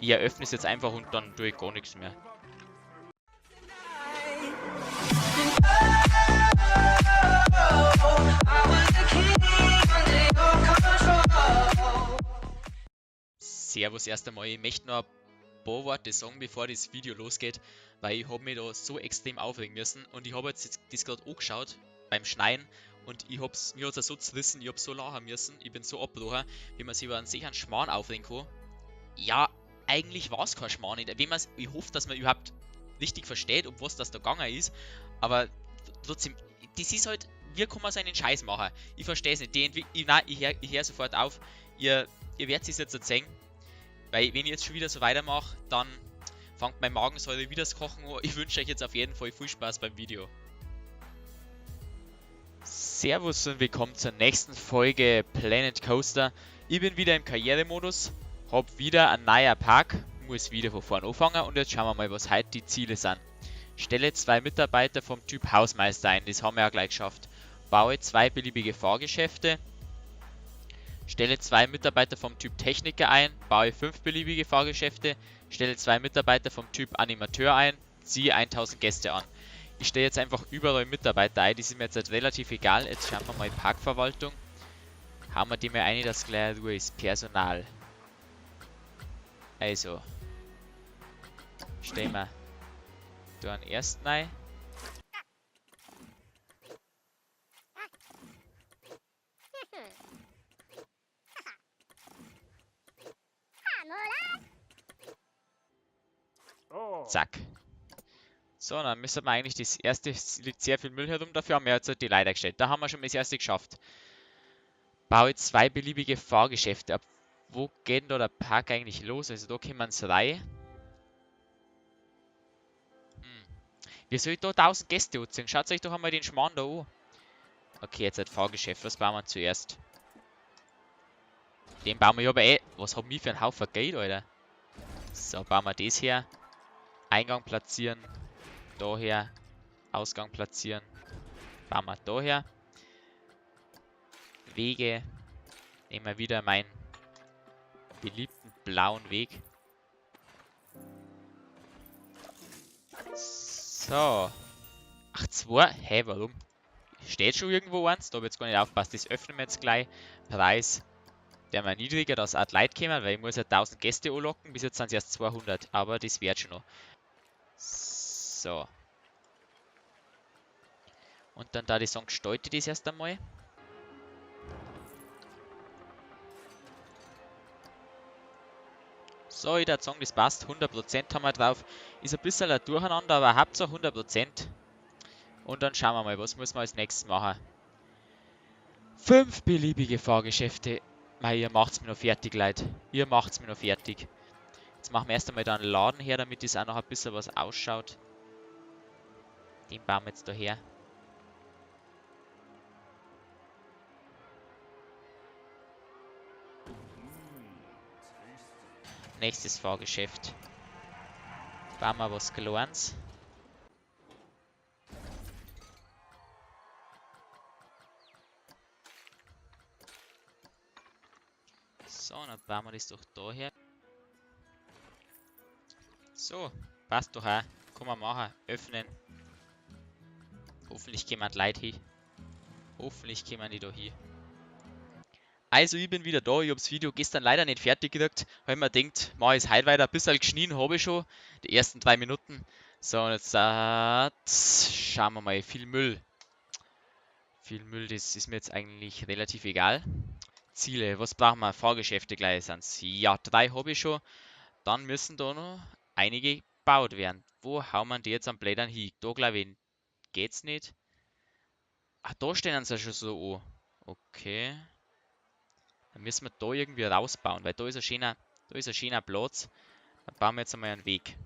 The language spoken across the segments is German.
Ich eröffne es jetzt einfach und dann tue ich gar nichts mehr. Servus erst einmal. Ich möchte noch ein paar Worte sagen, bevor das Video losgeht, weil ich habe mich da so extrem aufregen müssen und ich habe jetzt das gerade angeschaut beim Schneiden und mir hat es so zerrissen, ich habe so lachen müssen, ich bin so abgebrochen, wie man sich über einen sicheren Schmarrn aufregen kann. Ja, eigentlich war es kein Schmarrn. Ich hoffe, dass man überhaupt richtig versteht, um was das da gegangen ist, aber trotzdem, das ist halt, wie kann man seinen Scheiß machen? Ich verstehe es nicht. Ich höre sofort auf. Ihr werdet es jetzt erzählen. Weil wenn ich jetzt schon wieder so weitermache, dann fängt mein Magensäure wieder das Kochen an. Ich wünsche euch jetzt auf jeden Fall viel Spaß beim Video. Servus und willkommen zur nächsten Folge Planet Coaster. Ich bin wieder im Karrieremodus, hab wieder einen neuen Park, muss wieder von vorne anfangen und jetzt schauen wir mal, was heute die Ziele sind. Stelle 2 Mitarbeiter vom Typ Hausmeister ein, das haben wir ja gleich geschafft. Baue 2 beliebige Fahrgeschäfte. Stelle 2 Mitarbeiter vom Typ Techniker ein, baue 5 beliebige Fahrgeschäfte, stelle 2 Mitarbeiter vom Typ Animateur ein, ziehe 1000 Gäste an. Ich stelle jetzt einfach überall Mitarbeiter ein, die sind mir jetzt halt relativ egal. Jetzt schauen wir mal Parkverwaltung. Haben wir die mal ein, dass gleich Ruhe ist. Personal. Also. Stellen wir da einen ersten ein. Zack. So, dann müssen wir eigentlich das erste, es liegt sehr viel Müll herum, dafür haben wir jetzt halt die Leiter gestellt. Da haben wir schon mal das erste geschafft. Baue 2 beliebige Fahrgeschäfte ab. Wo geht denn da der Park eigentlich los? Also da kommen es rein. Wie soll ich da 1000 Gäste anziehen? Schaut euch doch einmal den Schmarrn da an. Okay, jetzt ein Fahrgeschäft. Was bauen wir zuerst? Den bauen wir aber eh. Was haben wir für einen Haufen Geld, Alter? So, bauen wir das her. Eingang platzieren. Daher. Ausgang platzieren. Bauen wir daher. Wege. Nehmen wir wieder meinen beliebten blauen Weg. So. Ach, 2? Hä, warum? Steht schon irgendwo eins? Da habe ich jetzt gar nicht aufpasst. Das öffnen wir jetzt gleich. Preis. Der mal niedriger, dass auch die Leute kommen, weil ich muss ja 1000 Gäste anlocken. Bis jetzt sind es erst 200. Aber das wird schon noch. So. Und dann da die Song gestalte das erst einmal. So, ich würde sagen, das passt. 100% haben wir drauf. Ist ein bisschen ein Durcheinander, aber Hauptsache 100%. Und dann schauen wir mal, was muss man als nächstes machen. 5 beliebige Fahrgeschäfte. Mei, ihr macht's mir noch fertig, Leute. Ihr macht's mir noch fertig. Jetzt machen wir erst einmal da einen Laden her, damit das auch noch ein bisschen was ausschaut. Den bauen wir jetzt da her. Nächstes Fahrgeschäft. Bauen wir was Kleines. So, dann bauen wir das doch da her. So, passt doch auch. Kann man machen. Öffnen. Hoffentlich kommen die Leute hin. Hoffentlich kommen die da hin. Also, ich bin wieder da. Ich habe das Video gestern leider nicht fertig gekriegt, weil man denkt, mach ich es heute weiter. Ein bisschen geschnien habe ich schon. Die ersten 3 Minuten. So, und jetzt schauen wir mal. Viel Müll. Viel Müll, das ist mir jetzt eigentlich relativ egal. Ziele, was brauchen wir? Fahrgeschäfte gleich sind's. Ja, 3 habe ich schon. Dann müssen da noch einige gebaut werden. Wo hauen wir die jetzt am Blättern hin? Da glaube ich, geht's nicht. Ach, da stehen sie schon so an. Okay. Dann müssen wir da irgendwie rausbauen, weil da ist ein schöner Platz. Dann bauen wir jetzt einmal einen Weg.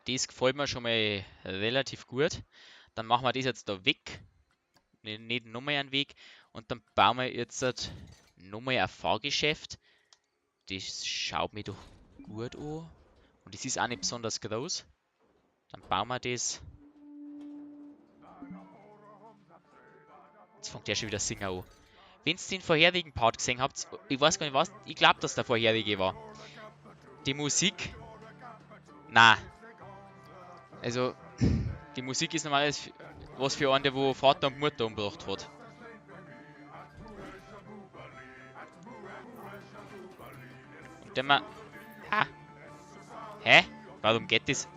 Das gefällt mir schon mal relativ gut. Dann machen wir das jetzt da weg. Nicht nochmal einen Weg. Und dann bauen wir jetzt nochmal ein Fahrgeschäft. Das schaut mir doch gut an. Und das ist auch nicht besonders groß. Dann bauen wir das. Jetzt fängt der schon wieder singen an. Wenn ihr den vorherigen Part gesehen habt, ich weiß gar nicht was, ich glaube, dass der vorherige war. Die Musik, na, also, die Musik ist normalerweise was für einen, der wo Vater und Mutter umgebracht hat. Und wenn man, ah, hä? Warum geht das?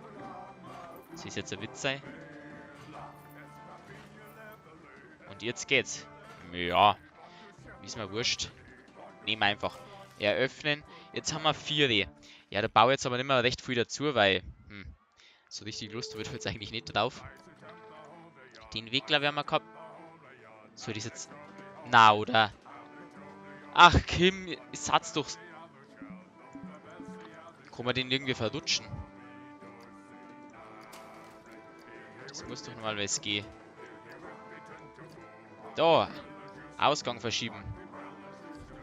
Das ist jetzt ein Witz sein. Und jetzt geht's. Ja, ist mir wurscht. Nehmen einfach. Eröffnen. Jetzt haben wir 4. Ja, da baue ich jetzt aber nicht mehr recht viel dazu, weil, so richtig Lust wird jetzt eigentlich nicht drauf. Den Entwickler werden wir gehabt. Soll das jetzt... Na, oder? Ach, Kim, Satz doch... Kann man den irgendwie verrutschen? Das muss doch normalerweise gehen. Da. Ausgang verschieben.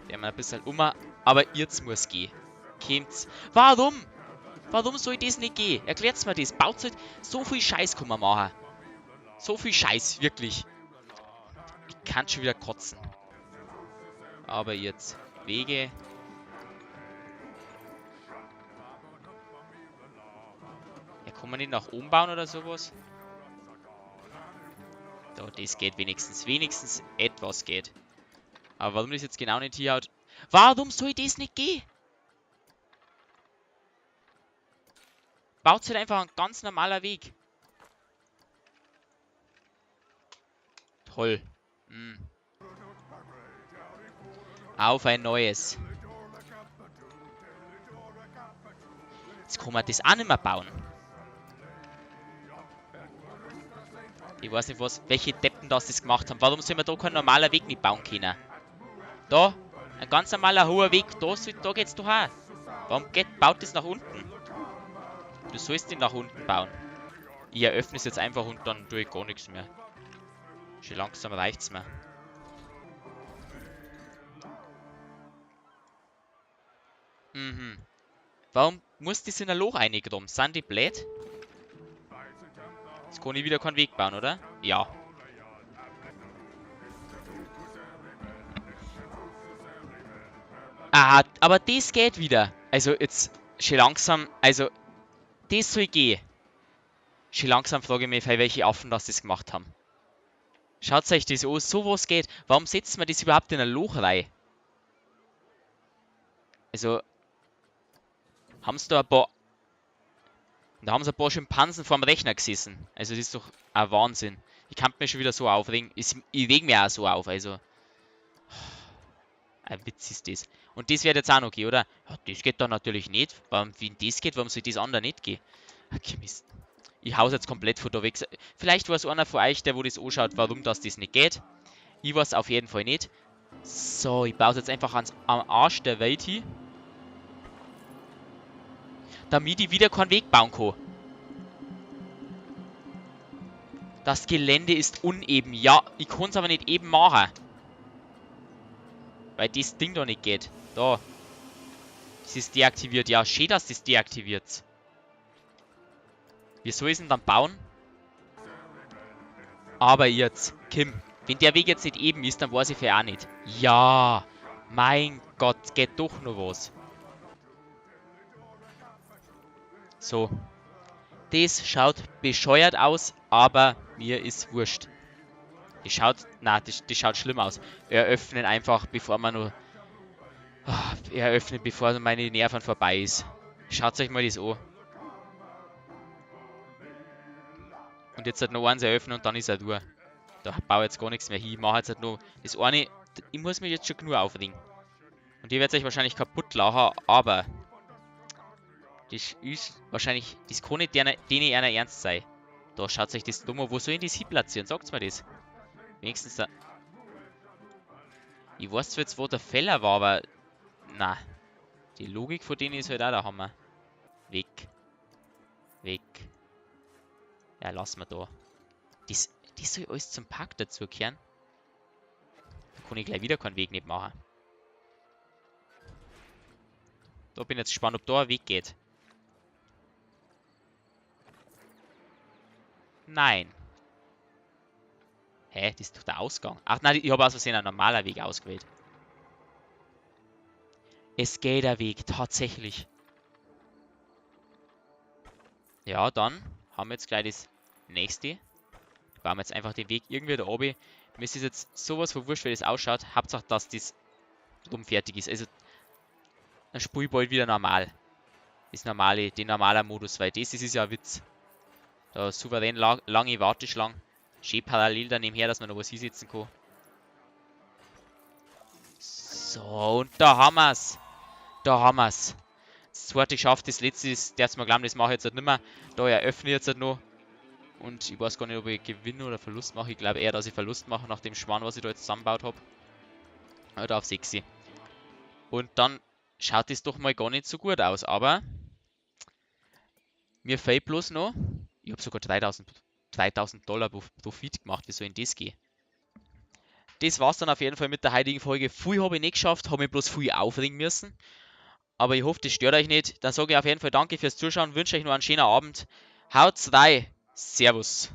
Der mal ein bisschen aber jetzt muss gehen. Kommt's. Warum? Warum soll das nicht gehen? Erklärt's mir das. Baut halt so viel Scheiß kann man machen. So viel Scheiß, wirklich. Ich kann schon wieder kotzen. Aber jetzt. Wege. Ja, kann man nicht nach oben bauen oder sowas? Da, das geht wenigstens. Wenigstens etwas geht. Aber warum das jetzt genau nicht hier hat... Warum soll das nicht gehen? Baut halt einfach ein ganz normaler Weg. Toll. Auf ein neues. Jetzt kann man das auch nicht mehr bauen. Ich weiß nicht, welche Deppen das gemacht haben. Warum soll man da kein normaler Weg nicht bauen können? Da, ein ganz normaler hoher Weg, da geht's doch auch. Warum baut das nach unten? Du sollst ihn nach unten bauen. Ich eröffne es jetzt einfach und dann tue ich gar nichts mehr. Schon langsam reicht's mir. Warum muss das in ein Loch reingekommen? Sind die blöd? Jetzt kann ich wieder keinen Weg bauen, oder? Ja. Ah, aber das geht wieder. Also jetzt schon langsam, also das soll gehen. Schon langsam frage ich mich, welche Affen das gemacht haben. Schaut euch das an, sowas geht. Warum setzt man das überhaupt in ein Loch rein? Also, haben sie da ein paar... Da haben sie ein paar Schimpansen vorm Rechner gesessen. Also das ist doch ein Wahnsinn. Ich kann mich schon wieder so aufregen. Ich reg mich auch so auf, also... Ein Witz ist das. Und das wird jetzt auch noch gehen, oder? Ja, das geht dann natürlich nicht. Warum, wenn das geht, warum soll das andere nicht gehen? Okay, Mist. Ich hau's jetzt komplett von da weg. Vielleicht weiß einer von euch, der wo das anschaut, warum das nicht geht. Ich weiß auf jeden Fall nicht. So, ich baue es jetzt einfach am Arsch der Welt hin. Damit ich wieder keinen Weg bauen kann. Das Gelände ist uneben. Ja, ich kann es aber nicht eben machen. Weil das Ding da nicht geht. Da. Das ist deaktiviert. Ja, schön, dass das deaktiviert. Wie soll ich es denn dann bauen? Aber jetzt, Kim, wenn der Weg jetzt nicht eben ist, dann weiß ich für auch nicht. Ja, mein Gott, geht doch noch was. So. Das schaut bescheuert aus, aber mir ist wurscht. Das schaut, na, das schaut schlimm aus. Eröffnen einfach, bevor man nur... eröffnen, bevor meine Nerven vorbei ist. Schaut euch mal das an. Und jetzt halt noch eins eröffnen und dann ist er durch. Da baue ich jetzt gar nichts mehr hin. Ich mache jetzt halt nur das eine. Ich muss mich jetzt schon genug aufregen. Und ihr werdet euch wahrscheinlich kaputt lachen, aber das ist wahrscheinlich, das kann nicht denen einer ernst sein. Da schaut euch das dumm an. Wo soll ich das hin platzieren? Sagt's mir das. Wenigstens da. Ich weiß zwar jetzt, wo der Fehler war, aber na. Die Logik von denen ist halt auch der Hammer. Weg. Weg. Ja, lassen wir da. Das soll alles zum Park dazukehren. Da kann ich gleich wieder keinen Weg nicht machen. Da bin ich jetzt gespannt, ob da ein Weg geht. Nein. Hä? Das ist doch der Ausgang. Ach nein, ich habe aus Versehen einen normaler Weg ausgewählt. Es geht der Weg, tatsächlich. Ja, dann haben wir jetzt gleich das nächste. Bauen wir jetzt einfach den Weg irgendwie da oben. Mir ist es jetzt sowas von wurscht, wie das ausschaut. Hauptsache, dass das drum fertig ist. Also, dann spiele ich bald wieder normal. Den normaler Modus, weil das ist ja ein Witz. Da souverän lange Warteschlangen. Schön parallel daneben her, dass man noch was hinsetzen kann. So, und da haben wir's. Da haben wir's. Das zweite geschafft, das letzte ist, der mir glauben, das mache ich jetzt halt nicht mehr. Da eröffne ich jetzt halt noch. Und ich weiß gar nicht, ob ich Gewinn oder Verlust mache. Ich glaube eher, dass ich Verlust mache nach dem Schmarrn, was ich da jetzt zusammengebaut habe. Oder auf 6. Und dann schaut es doch mal gar nicht so gut aus. Aber mir fehlt bloß noch. Ich habe sogar 2000 Dollar Profit gemacht. Wie soll denn das gehen? Das war's dann auf jeden Fall mit der heutigen Folge. Viel habe ich nicht geschafft, habe mich bloß viel aufregen müssen. Aber ich hoffe, das stört euch nicht. Dann sage ich auf jeden Fall danke fürs Zuschauen, wünsche euch noch einen schönen Abend. Haut rein. Servus.